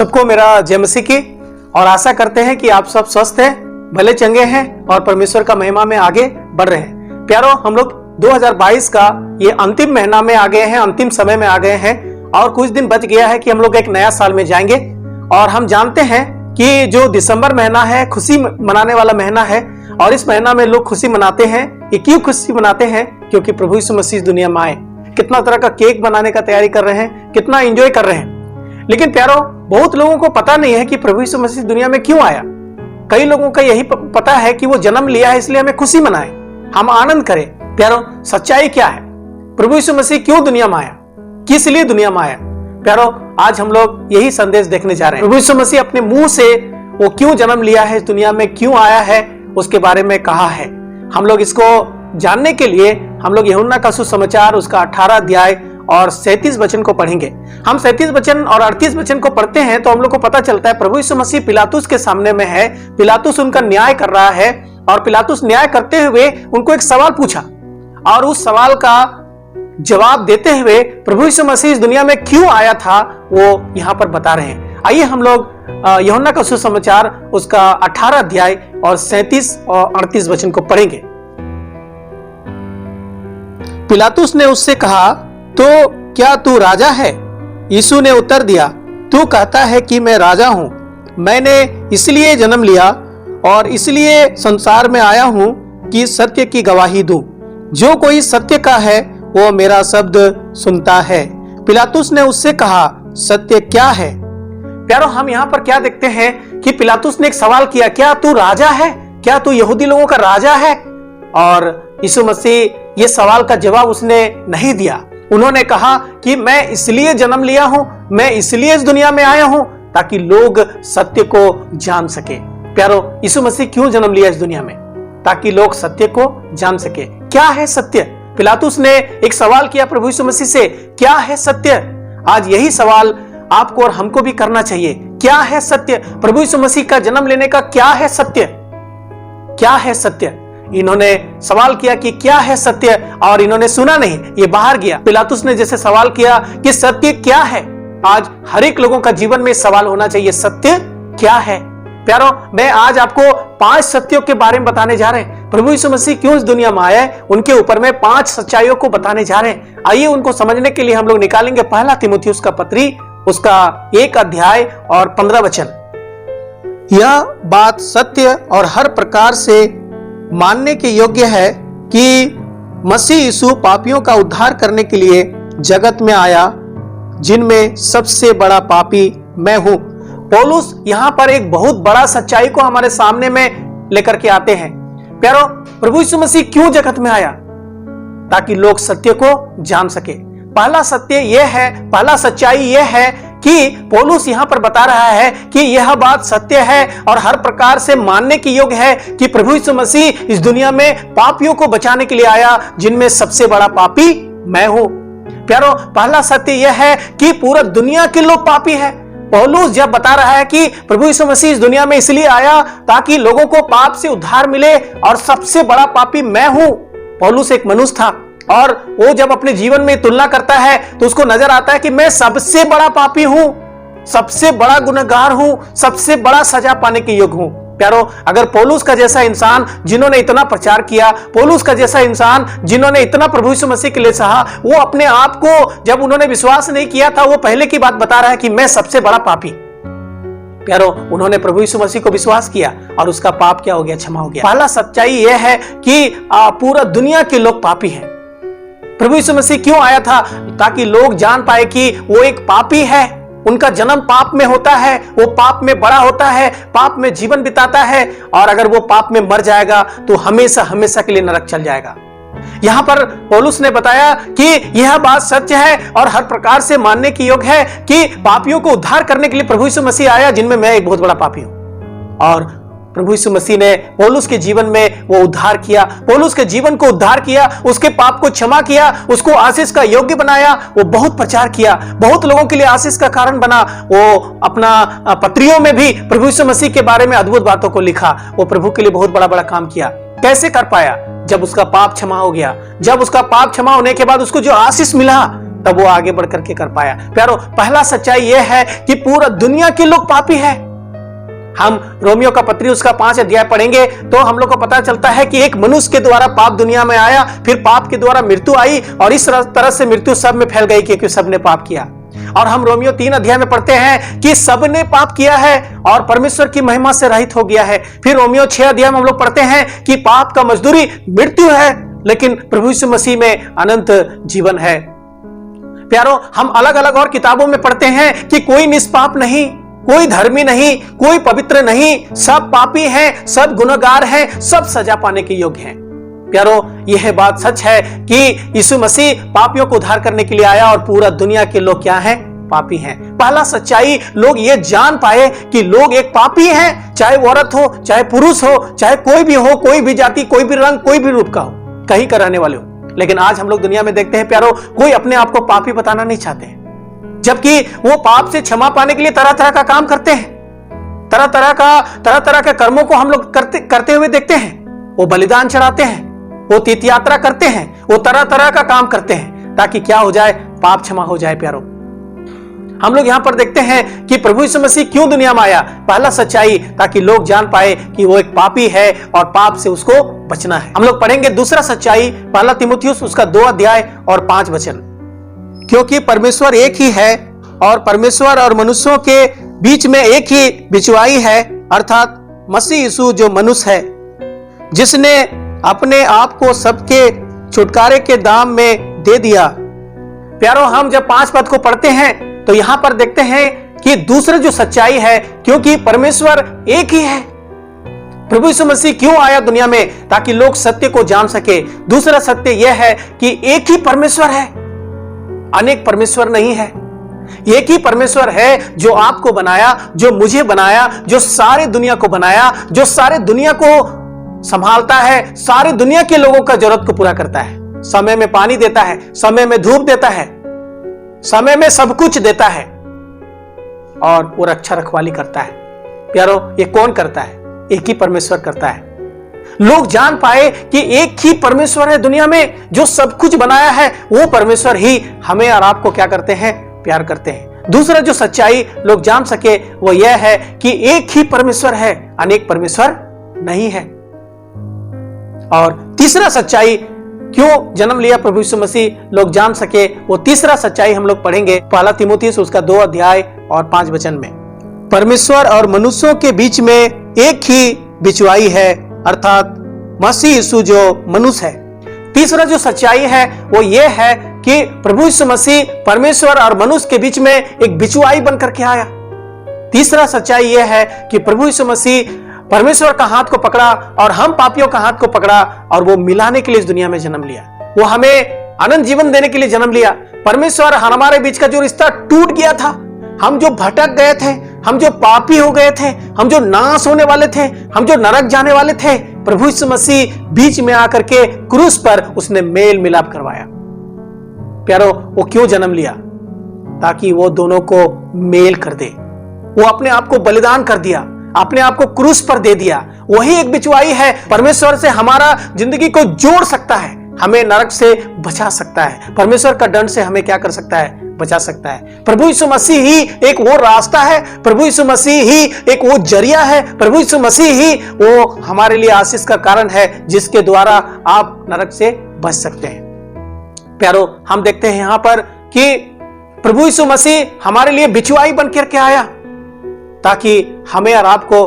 सबको मेरा जय मसीह की और आशा करते हैं कि आप सब स्वस्थ हैं, भले चंगे हैं और परमेश्वर का महिमा में आगे बढ़ रहे हैं। प्यारो, हम लोग 2022 का ये अंतिम महीना में आ गए हैं, अंतिम समय में आ गए हैं और कुछ दिन बच गया है कि हम लोग एक नया साल में जाएंगे। और हम जानते हैं कि जो दिसंबर महीना है खुशी मनाने वाला महीना है और इस महीना में लोग खुशी मनाते हैं। ये क्यों खुशी मनाते हैं? क्योंकि प्रभु यीशु मसीह दुनिया में आए। कितना तरह का केक बनाने का तैयारी कर रहे हैं, कितना एंजॉय कर रहे हैं। लेकिन प्यारो, बहुत लोगों को पता नहीं है कि प्रभु यीशु मसीह दुनिया में क्यों आया। कई लोगों का यही पता है कि वो जन्म लिया है इसलिए हमें खुशी मनाए, हम आनंद करें। प्यारो, सच्चाई क्या है? प्रभु यीशु मसीह क्यों दुनिया में आया, किस लिए दुनिया में आया? प्यारो, आज हम लोग यही संदेश देखने जा रहे हैं। प्रभु यीशु मसीह अपने मुंह से वो क्यों जन्म लिया है, इस दुनिया में क्यों आया है, उसके बारे में कहा है। हम लोग इसको जानने के लिए हम लोग यूहन्ना का सुसमाचार उसका 18 अध्याय और 37 वचन को पढ़ेंगे। हम 37 वचन और 38 वचन को पढ़ते हैं तो हम लोग को पता चलता है प्रभु यीशु मसीह पिलातुस के सामने में है। पिलातुस उनका न्याय कर रहा है और पिलातुस न्याय करते हुए उनको एक सवाल पूछा और उस सवाल का जवाब देते हुए प्रभु यीशु मसीह इस दुनिया में क्यों आया था वो यहां पर बता रहे हैं। आइए हम लोग यूहन्ना का सुसमाचार उसका 18 अध्याय और 37 और 38 वचन को पढ़ेंगे। पिलातुस ने उससे कहा, तो क्या तू राजा है? यीशु ने उत्तर दिया, तू कहता है कि मैं राजा हूं। मैंने इसलिए जन्म लिया और इसलिए संसार में आया हूं कि सत्य की गवाही दूं। जो कोई सत्य का है वो मेरा शब्द सुनता है। पिलातुस ने उससे कहा, सत्य क्या है? प्यारो, हम यहां पर क्या देखते हैं कि पिलातुस ने एक सवाल किया, क्या तू राजा है? क्या तू यहूदी लोगों का राजा है? और यीशु मसीह ये सवाल का जवाब उसने नहीं दिया। उन्होंने कहा कि मैं इसलिए जन्म लिया हूं, मैं इसलिए इस दुनिया में आया हूं ताकि लोग सत्य को जान सके। प्यारो, यीशु मसीह क्यों जन्म लिया इस दुनिया में? ताकि लोग सत्य को जान सके। क्या है सत्य? पिलातुस ने एक सवाल किया प्रभु यीशु मसीह से, क्या है सत्य? आज यही सवाल आपको और हमको भी करना चाहिए। क्या है सत्य? प्रभु यीशु मसीह का जन्म लेने का क्या है सत्य? क्या है सत्य? इन्होंने सवाल किया कि क्या है सत्य और इन्होंने सुना नहीं, ये बाहर गया। पिलातुस ने जैसे सवाल किया कि सत्य क्या है, आज हर एक लोगों का जीवन में सवाल होना चाहिए, सत्य क्या है? प्यारो, मैं आज आपको 5 सत्यों के बारे में बताने जा रहे हैं। प्रभु यीशु मसीह क्यों इस दुनिया में आए, उनके ऊपर में 5 सच्चाइयों को बताने जा रहे हैं। आइए उनको समझने के लिए हम लोग निकालेंगे पहला तीमुथियुस का पत्री उसका 1 अध्याय और 15 वचन। यह बात सत्य और हर प्रकार से मानने के योग्य है कि मसीह यीशु पापियों का उद्धार करने के लिए जगत में आया, जिनमें सबसे बड़ा पापी मैं हूं। पौलुस यहां पर एक बहुत बड़ा सच्चाई को हमारे सामने में लेकर के आते हैं। प्यारो, प्रभु यीशु मसीह क्यों जगत में आया? ताकि लोग सत्य को जान सके। पहला सत्य यह है, पहला सच्चाई यह है कि पौलुस यहां पर बता रहा है कि यह बात सत्य है और हर प्रकार से मानने की योग्य है कि प्रभु यीशु मसीह इस दुनिया में पापियों को बचाने के लिए आया, जिनमें सबसे बड़ा पापी मैं हूं। प्यारो, पहला सत्य यह है कि पूरा दुनिया के लोग पापी हैं। पौलुस जब बता रहा है कि प्रभु यीशु मसीह इस दुनिया में इसलिए आया ताकि लोगों को पाप से उद्धार मिले और सबसे बड़ा पापी मैं हूं। पौलुस एक मनुष्य था और वो जब अपने जीवन में तुलना करता है तो उसको नजर आता है कि मैं सबसे बड़ा पापी हूं, सबसे बड़ा गुनहगार हूं, सबसे बड़ा सजा पाने के योग्य हूं। प्यारो, अगर पौलुस का जैसा इंसान जिन्होंने इतना प्रचार किया, पौलुस का जैसा इंसान जिन्होंने इतना प्रभु यीशु मसीह के लिए सहा, वो अपने आप को जब उन्होंने विश्वास नहीं किया था, वो पहले की बात बता रहा है कि मैं सबसे बड़ा पापी। प्यारो, उन्होंने प्रभु यीशु मसीह को विश्वास किया और उसका पाप क्या हो गया? क्षमा हो गया। पहला सच्चाई यह है कि पूरा दुनिया के लोग पापी हैं। प्रभु यीशु मसीह क्यों आया था? ताकि लोग जान पाए कि वो एक पापी है, उनका जन्म पाप में होता है, वो पाप में बड़ा होता है, पाप में जीवन बिताता है और अगर वो पाप में मर जाएगा तो हमेशा हमेशा के लिए नरक चल जाएगा। यहां पर पौलुस ने बताया कि यह बात सत्य है और हर प्रकार से मानने की योग्य है कि पापियों को उद्धार करने के लिए प्रभु यीशु मसीह आया, जिनमें मैं एक बहुत बड़ा पापी हूं। और प्रभु यीशु मसीह ने पौलुस के जीवन में वो उद्धार किया, पौलुस के जीवन को उद्धार किया, उसके पाप को क्षमा किया, उसको आशीष का योग्य बनाया। वो बहुत प्रचार किया, बहुत लोगों के लिए आशीष का कारण बना। वो अपना पत्रियों में भी प्रभु यीशु मसीह के बारे में अद्भुत बातों को लिखा। वो प्रभु के लिए बहुत बड़ा बड़ा काम किया। कैसे कर पाया? जब उसका पाप क्षमा हो गया। जब उसका पाप क्षमा होने के बाद उसको जो आशीष मिला, तब वो आगे बढ़ करके कर पाया। प्यारो, पहला सच्चाई यह है कि पूरा दुनिया के लोग पापी हैं। हम रोमियो का पत्री उसका 5 अध्याय पढ़ेंगे तो हम लोग को पता चलता है कि एक मनुष्य के द्वारा पाप दुनिया में आया, फिर पाप के द्वारा मृत्यु आई और इस तरह से मृत्यु सब में फैल गई क्योंकि सबने पाप किया। और हम रोमियो 3 अध्याय में पढ़ते हैं कि सबने पाप किया है और परमेश्वर की महिमा से रहित हो गया है। फिर रोमियो 6 अध्याय में हम लोग पढ़ते हैं कि पाप का मजदूरी मृत्यु है, लेकिन प्रभु यीशु मसीह में अनंत जीवन है। प्यारो, हम अलग अलग और किताबों में पढ़ते हैं कि कोई निष्पाप नहीं, कोई धर्मी नहीं, कोई पवित्र नहीं, सब पापी हैं, सब गुनहगार हैं, सब सजा पाने के योग्य हैं। प्यारो, यह बात सच है कि यीशु मसीह पापियों को उद्धार करने के लिए आया और पूरा दुनिया के लोग क्या हैं? पापी हैं। पहला सच्चाई लोग ये जान पाए कि लोग एक पापी हैं, चाहे वो औरत हो, चाहे पुरुष हो, चाहे कोई भी हो, कोई भी जाति, कोई भी रंग, कोई भी रूप का हो, कहीं का रहने वाले हो। लेकिन आज हम लोग दुनिया में देखते हैं प्यारो, कोई अपने आप को पापी बताना नहीं चाहते, जबकि वो पाप से क्षमा पाने के लिए तरह तरह का काम करते हैं। तरह तरह के कर्मों को हम लोग करते हुए देखते हैं। वो बलिदान चढ़ाते हैं, वो तीर्थ यात्रा करते हैं, वो तरह तरह का काम करते हैं ताकि क्या हो जाए? पाप क्षमा हो जाए। प्यारो, हम लोग यहां पर देखते हैं कि प्रभु यीशु मसीह क्यों दुनिया में आया। पहला सच्चाई, ताकि लोग जान पाए कि वो एक पापी है और पाप से उसको बचना है। हम लोग पढ़ेंगे दूसरा सच्चाई, पहला तीमुथियुस उसका 2 अध्याय और 5 वचन। क्योंकि परमेश्वर एक ही है और परमेश्वर और मनुष्यों के बीच में एक ही बिचवाई है, अर्थात मसीह यीशु जो मनुष्य है, जिसने अपने आप को सबके छुटकारे के दाम में दे दिया। प्यारो, हम जब 5 पद को पढ़ते हैं तो यहां पर देखते हैं कि दूसरा जो सच्चाई है, क्योंकि परमेश्वर एक ही है। प्रभु यीशु मसीह क्यों आया दुनिया में? ताकि लोग सत्य को जान सके। दूसरा सत्य यह है कि एक ही परमेश्वर है, अनेक परमेश्वर नहीं है। एक ही परमेश्वर है जो आपको बनाया, जो मुझे बनाया, जो सारे दुनिया को बनाया, जो सारे दुनिया को संभालता है, सारी दुनिया के लोगों का जरूरत को पूरा करता है। समय में पानी देता है, समय में धूप देता है, समय में सब कुछ देता है और वो रक्षा रखवाली करता है। प्यारो, ये कौन करता है? एक ही परमेश्वर करता है। लोग जान पाए कि एक ही परमेश्वर है दुनिया में जो सब कुछ बनाया है। वो परमेश्वर ही हमें और आपको क्या करते हैं? प्यार करते हैं। दूसरा जो सच्चाई लोग जान सके वो यह है कि एक ही परमेश्वर है, अनेक परमेश्वर नहीं है। और तीसरा सच्चाई क्यों जन्म लिया प्रभु यीशु मसीह, लोग जान सके, वो तीसरा सच्चाई हम लोग पढ़ेंगे पहला तीमुथियुस उसका 2 अध्याय और 5 वचन में। परमेश्वर और मनुष्यों के बीच में एक ही बिचवाई है, अर्थात मसीह यीशु जो मनुष्य है। तीसरा जो सच्चाई है वो ये है कि प्रभु यीशु मसीह परमेश्वर और मनुष्य के बीच में एक बिचवाई बनकर के आया। तीसरा सच्चाई यह है कि प्रभु यीशु मसीह परमेश्वर का हाथ को पकड़ा और हम पापियों का हाथ को पकड़ा और वो मिलाने के लिए इस दुनिया में जन्म लिया। वो हमें अनंत जीवन देने के लिए जन्म लिया। परमेश्वर हमारे बीच का जो रिश्ता टूट गया था, हम जो भटक गए थे, हम जो पापी हो गए थे, हम जो नाश होने वाले थे, हम जो नरक जाने वाले थे, प्रभु यीशु मसीह बीच में आकर के क्रूस पर उसने मेल मिलाप करवाया। प्यारो, वो क्यों जन्म लिया? ताकि वो दोनों को मेल कर दे। वो अपने आप को बलिदान कर दिया, अपने आप को क्रूस पर दे दिया। वही एक बिचवाई है, परमेश्वर से हमारा जिंदगी को जोड़ सकता है, हमें नरक से बचा सकता है, परमेश्वर का दंड से हमें क्या कर सकता है? बचा सकता है। प्रभु यीशु मसीह ही एक वो रास्ता है, प्रभु यीशु मसीह ही एक वो जरिया है, प्रभु यीशु मसीह ही वो हमारे लिए आशीष का कारण है जिसके द्वारा आप नरक से बच सकते हैं। प्यारो, हम देखते हैं यहां पर कि प्रभु यीशु मसीह हमारे लिए बिचवाई बनकर के आया ताकि हमें और आपको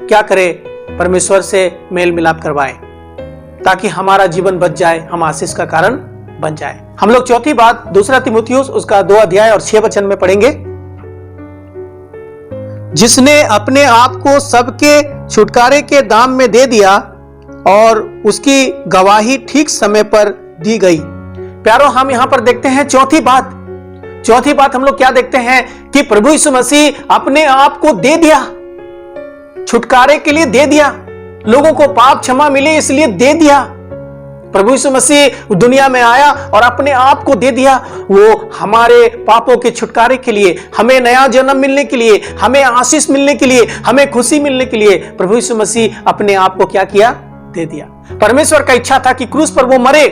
क्या करे? परमेश्वर से मेल मिलाप करवाए, ताकि हमारा जीवन बच जाए, हम आशीष का कारण बन जाए। हम लोग चौथी बात दूसरा तीमुथियुस उसका 2 अध्याय और 6 वचन में पढ़ेंगे। जिसने अपने आप को सबके छुटकारे के दाम में दे दिया और उसकी गवाही ठीक समय पर दी गई। प्यारो, हम यहां पर देखते हैं चौथी बात हम लोग क्या देखते हैं कि प्रभु यीशु मसीह अपने आप को दे दिया, छुटकारे के लिए दे दिया, लोगों को पाप क्षमा मिले इसलिए दे दिया। प्रभु यीशु मसीह दुनिया में आया और अपने आप को दे दिया। वो हमारे पापों के छुटकारे के लिए, हमें नया जन्म मिलने के लिए, हमें आशीष मिलने के लिए, हमें खुशी मिलने के लिए प्रभु यीशु मसीह अपने आप को क्या किया? दे दिया। परमेश्वर का इच्छा था कि क्रूस पर वो मरे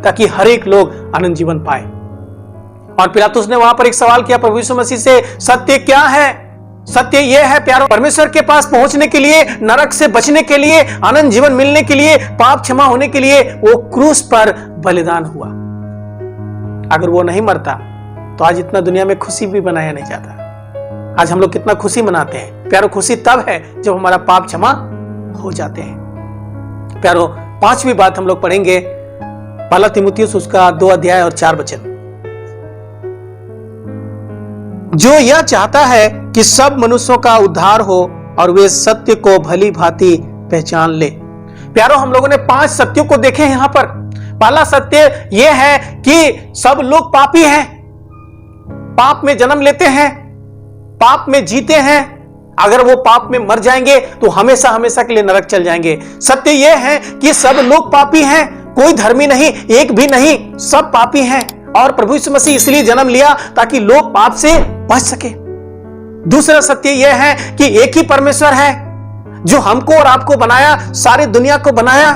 ताकि हर एक लोग अनंत जीवन पाए। और पिलातुस ने वहां पर एक सवाल किया प्रभु यीशु मसीह से, सत्य क्या है? सत्य यह है प्यारो, परमेश्वर के पास पहुंचने के लिए, नरक से बचने के लिए, अनंत जीवन मिलने के लिए, पाप क्षमा होने के लिए वो क्रूस पर बलिदान हुआ। अगर वो नहीं मरता तो आज इतना दुनिया में खुशी भी मनाया नहीं जाता। आज हम लोग कितना खुशी मनाते हैं प्यारो। खुशी तब है जब हमारा पाप क्षमा हो जाते हैं। प्यारो, पांचवी बात हम लोग पढ़ेंगे पहला तीमुथियुस उसका 2 अध्याय और 4 वचन। जो यह चाहता है कि सब मनुष्यों का उद्धार हो और वे सत्य को भली भांति पहचान ले। प्यारो, हम लोगों ने 5 सत्यों को देखे यहां पर। पहला सत्य यह है कि सब लोग पापी हैं, पाप में जन्म लेते हैं, पाप में जीते हैं। अगर वो पाप में मर जाएंगे तो हमेशा हमेशा के लिए नरक चल जाएंगे। सत्य यह है कि सब लोग पापी हैं, कोई धर्मी नहीं, एक भी नहीं, सब पापी हैं। और प्रभु यीशु मसीह इसलिए जन्म लिया ताकि लोग पाप से बच सके। दूसरा सत्य यह है कि एक ही परमेश्वर है जो हमको और आपको बनाया, सारी दुनिया को बनाया,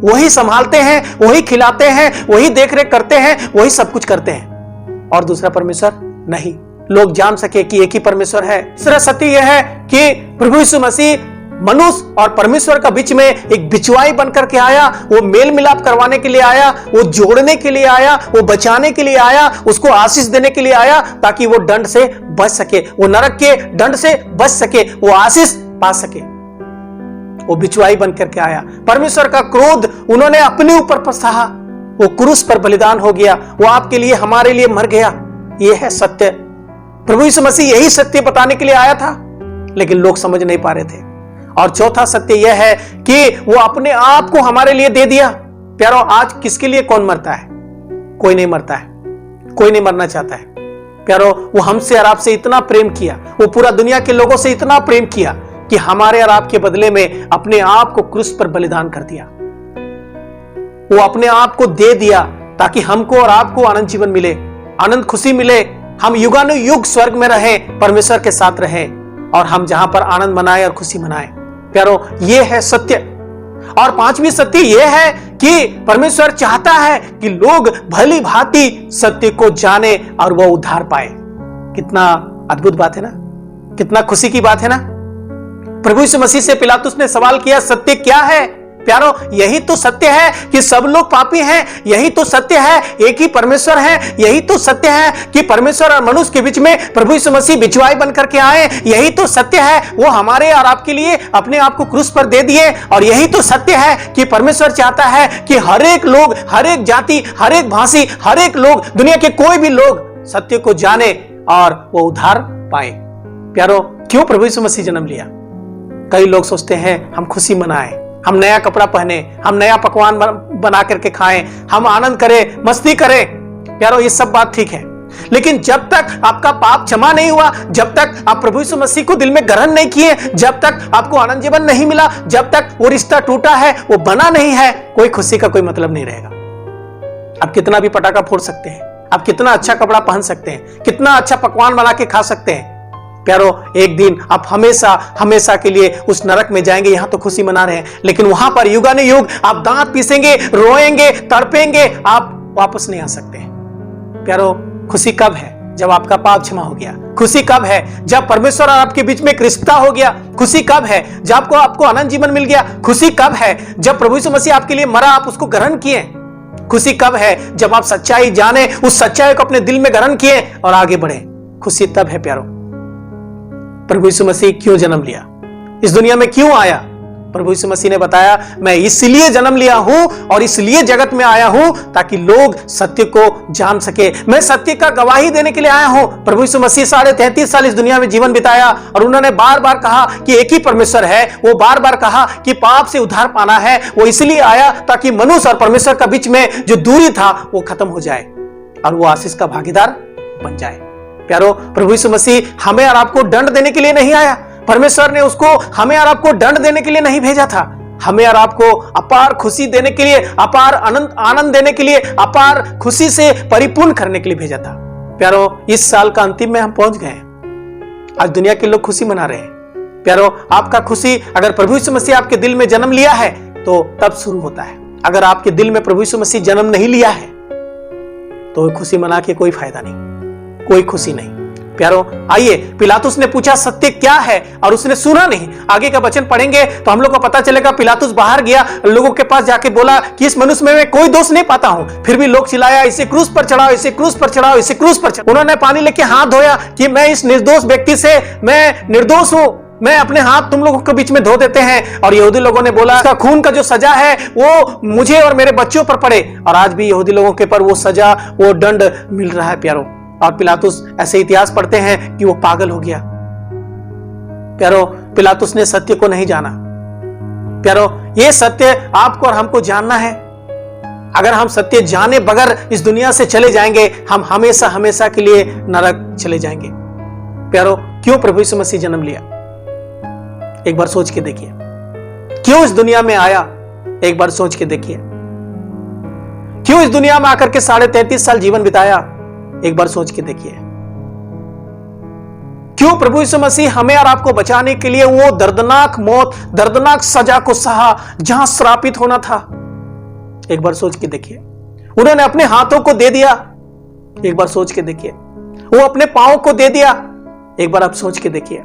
वही संभालते हैं, वही खिलाते हैं, वही देखरेख करते हैं, वही सब कुछ करते हैं। और दूसरा परमेश्वर नहीं, लोग जान सके कि एक ही परमेश्वर है। तीसरा सत्य यह है कि प्रभु यीशु मसीह मनुष्य और परमेश्वर का बीच में एक बिचवाई बनकर के आया। वो मेल मिलाप करवाने के लिए आया, वो जोड़ने के लिए आया, वो बचाने के लिए आया, उसको आशीष देने के लिए आया ताकि वो दंड से बच सके, वो नरक के दंड से बच सके, वो आशीष पा सके। वो बिचवाई बनकर के आया। परमेश्वर का क्रोध उन्होंने अपने ऊपर सहा, वो क्रूस पर बलिदान हो गया, वो आपके लिए हमारे लिए मर गया। यह है सत्य। प्रभु यीशु मसीह यही सत्य बताने के लिए आया था, लेकिन लोग समझ नहीं पा रहे थे। और चौथा सत्य यह है कि वो अपने आप को हमारे लिए दे दिया। प्यारो, आज किसके लिए कौन मरता है? कोई नहीं मरता है, कोई नहीं मरना चाहता है। प्यारो, वो हमसे और आपसे इतना प्रेम किया, वो पूरा दुनिया के लोगों से इतना प्रेम किया कि हमारे और आपके बदले में अपने आप को क्रूस पर बलिदान कर दिया। वो अपने आप को दे दिया ताकि हमको और आपको आनंद जीवन मिले, आनंद खुशी मिले, हम युगानुयुग स्वर्ग में रहें, परमेश्वर के साथ रहें और हम जहां पर आनंद मनाएं और खुशी मनाएं। प्यारो, ये है सत्य। और पांचवी सत्य यह है कि परमेश्वर चाहता है कि लोग भली भांति सत्य को जाने और वह उद्धार पाए। कितना अद्भुत बात है ना, कितना खुशी की बात है ना। प्रभु यीशु मसीह से पिलातुस ने सवाल किया, सत्य क्या है? प्यारो, यही तो सत्य है कि सब लोग पापी हैं, यही तो सत्य है एक ही परमेश्वर है, यही तो सत्य है कि परमेश्वर और मनुष्य के बीच में प्रभु यीशु मसीह बिचवाई बनकर के आए, यही तो सत्य है वो हमारे और आपके लिए अपने आप को क्रूस पर दे दिए। और यही तो सत्य है कि परमेश्वर चाहता है कि हर एक लोग, हर एक जाति, हर एक भाषी, हर एक लोग, दुनिया के कोई भी लोग सत्य को जाने और वो उद्धार पाए। प्यारो, क्यों प्रभु यीशु मसीह जन्म लिया? कई लोग सोचते हैं हम खुशी मनाएं, हम नया कपड़ा पहने, हम नया पकवान बना करके खाएं, हम आनंद करें, मस्ती करें। प्यारो, ये सब बात ठीक है, लेकिन जब तक आपका पाप क्षमा नहीं हुआ, जब तक आप प्रभु यीशु मसीह को दिल में ग्रहण नहीं किए, जब तक आपको आनंद जीवन नहीं मिला, जब तक वो रिश्ता टूटा है, वो बना नहीं है, कोई खुशी का कोई मतलब नहीं रहेगा। आप कितना भी पटाखा फोड़ सकते हैं, आप कितना अच्छा कपड़ा पहन सकते हैं, कितना अच्छा पकवान बना के खा सकते हैं, प्यारो, एक दिन आप हमेशा हमेशा के लिए उस नरक में जाएंगे। यहां तो खुशी मना रहे हैं, लेकिन वहां पर युगानुयुग आप दांत पीसेंगे, रोएंगे, तड़पेंगे, आप वापस नहीं आ सकते। प्यारो, खुशी कब है? जब आपका पाप क्षमा हो गया। खुशी कब है? जब परमेश्वर और आपके बीच में एक रिश्ता हो गया। खुशी कब है? जब आपको आनंद जीवन मिल गया। खुशी कब है? जब प्रभु यीशु मसीह आपके लिए मरा, आप उसको ग्रहण किए। खुशी कब है? जब आप सच्चाई जाने, उस सच्चाई को अपने दिल में ग्रहण किए और आगे बढ़े। खुशी तब है प्यारो। प्रभु यीशु मसीह क्यों जन्म लिया? इस दुनिया में क्यों आया? प्रभु यीशु मसीह ने बताया, मैं इसलिए जन्म लिया हूं और इसलिए जगत में आया हूं ताकि लोग सत्य को जान सके। मैं सत्य का गवाही देने के लिए आया हूं। प्रभु यीशु मसीह 33.5 साल इस दुनिया में जीवन बिताया और उन्होंने बार बार कहा कि एक ही परमेश्वर है। वो बार बार कहा कि पाप से उद्धार पाना है। वो इसलिए आया ताकि मनुष्य और परमेश्वर के बीच में जो दूरी था वो खत्म हो जाए और वो आशीष का भागीदार बन जाए। प्यारो, प्रभु यीशु मसीह हमें और आपको दंड देने के लिए नहीं आया। परमेश्वर ने उसको हमें और आपको दंड देने के लिए नहीं भेजा था, हमें और आपको अपार खुशी देने के लिए, अपार आनंद देने के लिए, अपार खुशी से परिपूर्ण करने के लिए भेजा था। प्यारो, इस साल का अंतिम में हम पहुंच गए। आज दुनिया के लोग खुशी मना रहे हैं। प्यारो, आपका खुशी अगर प्रभु यीशु मसीह आपके दिल में जन्म लिया है तो तब शुरू होता है। अगर आपके दिल में प्रभु यीशु मसीह जन्म नहीं लिया है तो खुशी मना के कोई फायदा नहीं, कोई खुशी नहीं। प्यारो आइए, पिलातुस ने पूछा सत्य क्या है, और उसने सुना नहीं। आगे का वचन पढ़ेंगे तो हम लोग को पता चलेगा पिलातुस बाहर गया, लोगों के पास जाके बोला कि इस मनुष्य में मैं कोई दोष नहीं पाता हूं। फिर भी लोग चिल्लाया, इसे क्रूस पर चढ़ाओ, इसे क्रूस पर चढ़ाओ, इसे क्रूस पर चढ़ाओ। उन्होंने पानी लेके हाथ धोया कि मैं इस निर्दोष व्यक्ति से मैं निर्दोष हूं, मैं अपने हाथ तुम लोगों के बीच में धो देते हैं। और यहूदी लोगों ने बोला इसका खून का जो सजा है वो मुझे और मेरे बच्चों पर पड़े। और आज भी यहूदी लोगों के पर वो सजा, वो दंड मिल रहा है प्यारो। और पिलातुस ऐसे इतिहास पढ़ते हैं कि वो पागल हो गया। प्यारो पिलातुस ने सत्य को नहीं जाना। प्यारो ये सत्य आपको और हमको जानना है। अगर हम सत्य जाने बगैर इस दुनिया से चले जाएंगे, हम हमेशा हमेशा के लिए नरक चले जाएंगे। प्यारो क्यों प्रभु यीशु मसीह जन्म लिया? एक बार सोच के देखिए। क्यों इस दुनिया में आया? एक बार सोच के देखिए। क्यों इस दुनिया में आकर के 33.5 साल जीवन बिताया? एक बार सोच के देखिए। क्यों प्रभु यीशु मसीह हमें और आपको बचाने के लिए वो दर्दनाक मौत, दर्दनाक सजा को सहा जहां श्रापित होना था? एक बार सोच के देखिए। उन्होंने अपने हाथों को दे दिया, एक बार सोच के देखिए। वो अपने पांव को दे दिया, एक बार आप सोच के देखिए।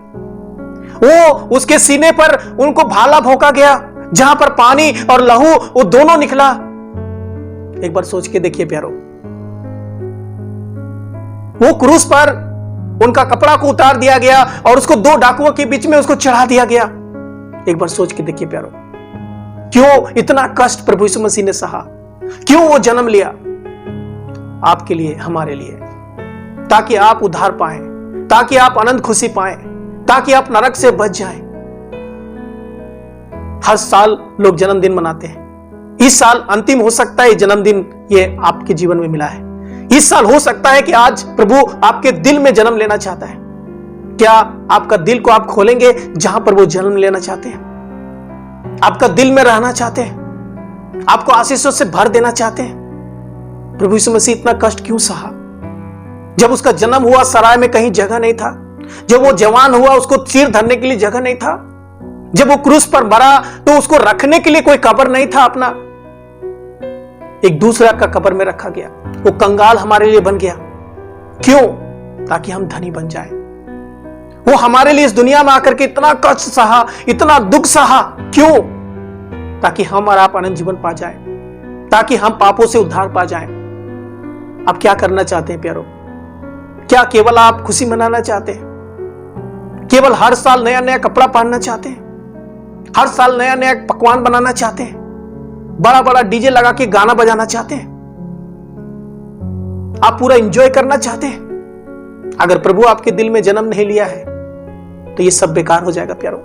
वो उसके सीने पर उनको भाला भोंका गया जहां पर पानी और लहू वो दोनों निकला। एक बार सोच के देखिए प्यारो। वो क्रूस पर उनका कपड़ा को उतार दिया गया और उसको 2 डाकुओं के बीच में उसको चढ़ा दिया गया। एक बार सोच के देखिए प्यारो। क्यों इतना कष्ट प्रभु यीशु मसीह ने सहा? क्यों वो जन्म लिया? आपके लिए, हमारे लिए, ताकि आप उद्धार पाएं, ताकि आप अनंत खुशी पाएं, ताकि आप नरक से बच जाएं। हर साल लोग जन्मदिन मनाते हैं। इस साल अंतिम हो सकता है जन्मदिन ये आपके जीवन में मिला है। इस साल हो सकता है कि आज प्रभु आपके दिल में जन्म लेना चाहता है। क्या आपका दिल को आप खोलेंगे जहां पर वो जन्म लेना चाहते हैं? आपका दिल में रहना चाहते हैं? आपको आशीषों से भर देना चाहते हैं? प्रभु यीशु मसीह इतना कष्ट क्यों सहा? जब उसका जन्म हुआ सराय में कहीं जगह नहीं था। जब वो जवान हुआ उसको सिर धरने के लिए जगह नहीं था। जब वो क्रूस पर मरा तो उसको रखने के लिए कोई कब्र नहीं था अपना। एक दूसरा का कब्र में रखा गया। वो कंगाल हमारे लिए बन गया। क्यों? ताकि हम धनी बन जाएं। वो हमारे लिए इस दुनिया में आकर के इतना कष्ट सहा, इतना दुख सहा। क्यों? ताकि हम और आप अनंत जीवन पा जाएं, ताकि हम पापों से उद्धार पा जाएं। आप क्या करना चाहते हैं प्यारो? क्या केवल आप खुशी मनाना चाहते हैं? केवल हर साल नया नया कपड़ा पहनना चाहते हैं? हर साल नया नया पकवान बनाना चाहते हैं? बड़ा बड़ा डीजे लगा के गाना बजाना चाहते हैं? आप पूरा एंजॉय करना चाहते हैं? अगर प्रभु आपके दिल में जन्म नहीं लिया है तो ये सब बेकार हो जाएगा प्यारो।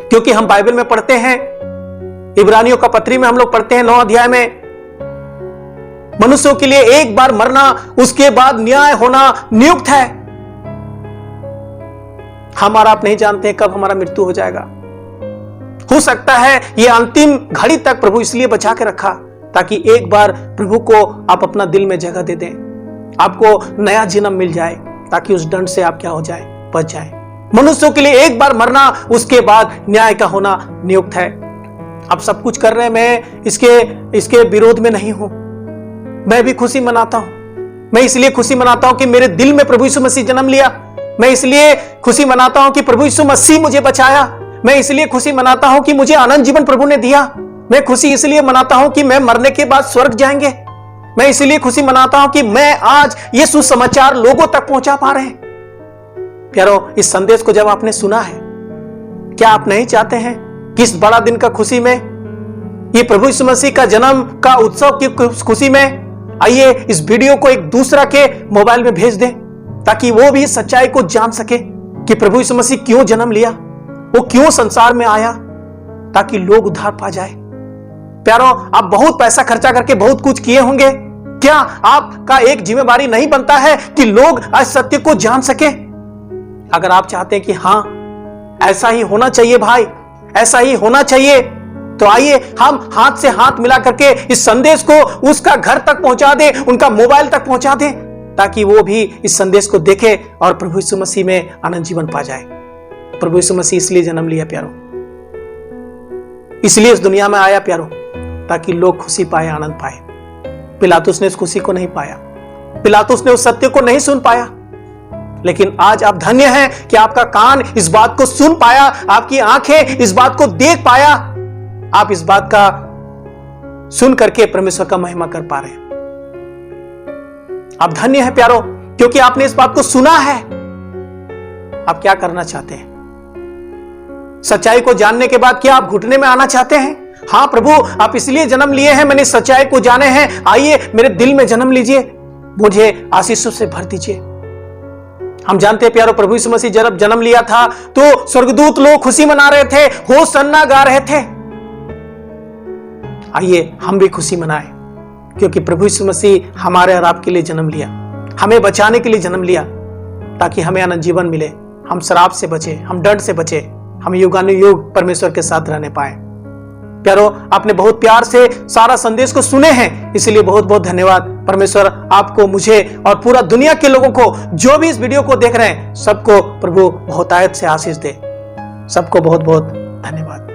क्योंकि हम बाइबल में पढ़ते हैं, इब्रानियों का पत्री में हम लोग पढ़ते हैं 9 अध्याय में, मनुष्यों के लिए एक बार मरना, उसके बाद न्याय होना नियुक्त है। हम और आप नहीं जानते कब हमारा मृत्यु हो जाएगा। हो सकता है ये अंतिम घड़ी तक प्रभु इसलिए बचा के रखा ताकि एक बार प्रभु को आप अपना दिल में जगह दे दें, आपको नया जन्म मिल जाए, ताकि उस दंड से आप क्या हो जाए, बच जाए। मनुष्यों के लिए एक बार मरना, उसके बाद न्याय का होना नियुक्त है। आप सब कुछ कर रहे हैं, मैं इसके विरोध में नहीं हूं। मैं भी खुशी मनाता हूं। मैं इसलिए खुशी मनाता हूं कि मेरे दिल में प्रभु यीशु मसीह जन्म लिया। मैं इसलिए खुशी मनाता हूं कि प्रभु यीशु मसीह मुझे बचाया। मैं इसलिए खुशी मनाता हूं कि मुझे अनंत जीवन प्रभु ने दिया। मैं खुशी इसलिए मनाता हूं कि मैं मरने के बाद स्वर्ग जाएंगे। मैं इसलिए खुशी मनाता हूं कि मैं आज ये सुसमाचार लोगों तक पहुंचा पा रहे हैं। प्यारो, इस संदेश को जब आपने सुना है, क्या आप नहीं चाहते हैं कि इस बड़ा दिन का खुशी में, ये प्रभु यीशु मसीह का जन्म का उत्सव की खुशी में, आइए इस वीडियो को एक दूसरा के मोबाइल में भेज दें, ताकि वो भी सच्चाई को जान सके कि प्रभु यीशु मसीह क्यों जन्म लिया, वो क्यों संसार में आया, ताकि लोग उद्धार पा जाए। प्यारो, आप बहुत पैसा खर्चा करके बहुत कुछ किए होंगे। क्या आपका एक जिम्मेदारी नहीं बनता है कि लोग इस सत्य को जान सके? अगर आप चाहते हैं कि हां ऐसा ही होना चाहिए भाई, ऐसा ही होना चाहिए, तो आइए हम हाथ से हाथ मिला करके इस संदेश को उसका घर तक पहुंचा दें, उनका मोबाइल तक पहुंचा दें, ताकि वो भी इस संदेश को देखे और प्रभु यीशु मसीह में अनंत जीवन पा जाए। प्रभु यीशु मसीह इसलिए जन्म लिया प्यारो, इसलिए इस दुनिया में आया प्यारो, ताकि लोग खुशी पाए, आनंद पाए। पिलातुस ने इस खुशी को नहीं पाया, पिलातुस ने उस सत्य को नहीं सुन पाया, लेकिन आज आप धन्य हैं कि आपका कान इस बात को सुन पाया, आपकी आंखें इस बात को देख पाया, आप इस बात का सुन करके परमेश्वर का महिमा कर पा रहे हैं। आप धन्य हैं प्यारो, क्योंकि आपने इस बात को सुना है। आप क्या करना चाहते हैं? सच्चाई को जानने के बाद क्या आप घुटने में आना चाहते हैं? हाँ प्रभु, आप इसलिए जन्म लिए हैं, मैंने सच्चाई को जाने हैं, आइए मेरे दिल में जन्म लीजिए, मुझे आशीषों से भर दीजिए। हम जानते हैं प्यारो, प्रभु यीशु मसीह जब जन्म लिया था तो स्वर्गदूत लोग खुशी मना रहे थे, होसन्ना गा रहे थे। आइए हम भी खुशी मनाएं, क्योंकि प्रभु यीशु मसीह हमारे और आपके लिए जन्म लिया, हमें बचाने के लिए जन्म लिया, ताकि हमें अनंत जीवन मिले, हम शराब से बचे, हम डर से बचे, हम युगानुयुग परमेश्वर के साथ रहने पाए। प्यारो, आपने बहुत प्यार से सारा संदेश को सुने हैं, इसलिए बहुत बहुत धन्यवाद। परमेश्वर आपको, मुझे और पूरा दुनिया के लोगों को, जो भी इस वीडियो को देख रहे हैं, सबको प्रभु बहुतायत से आशीष दे। सबको बहुत बहुत धन्यवाद।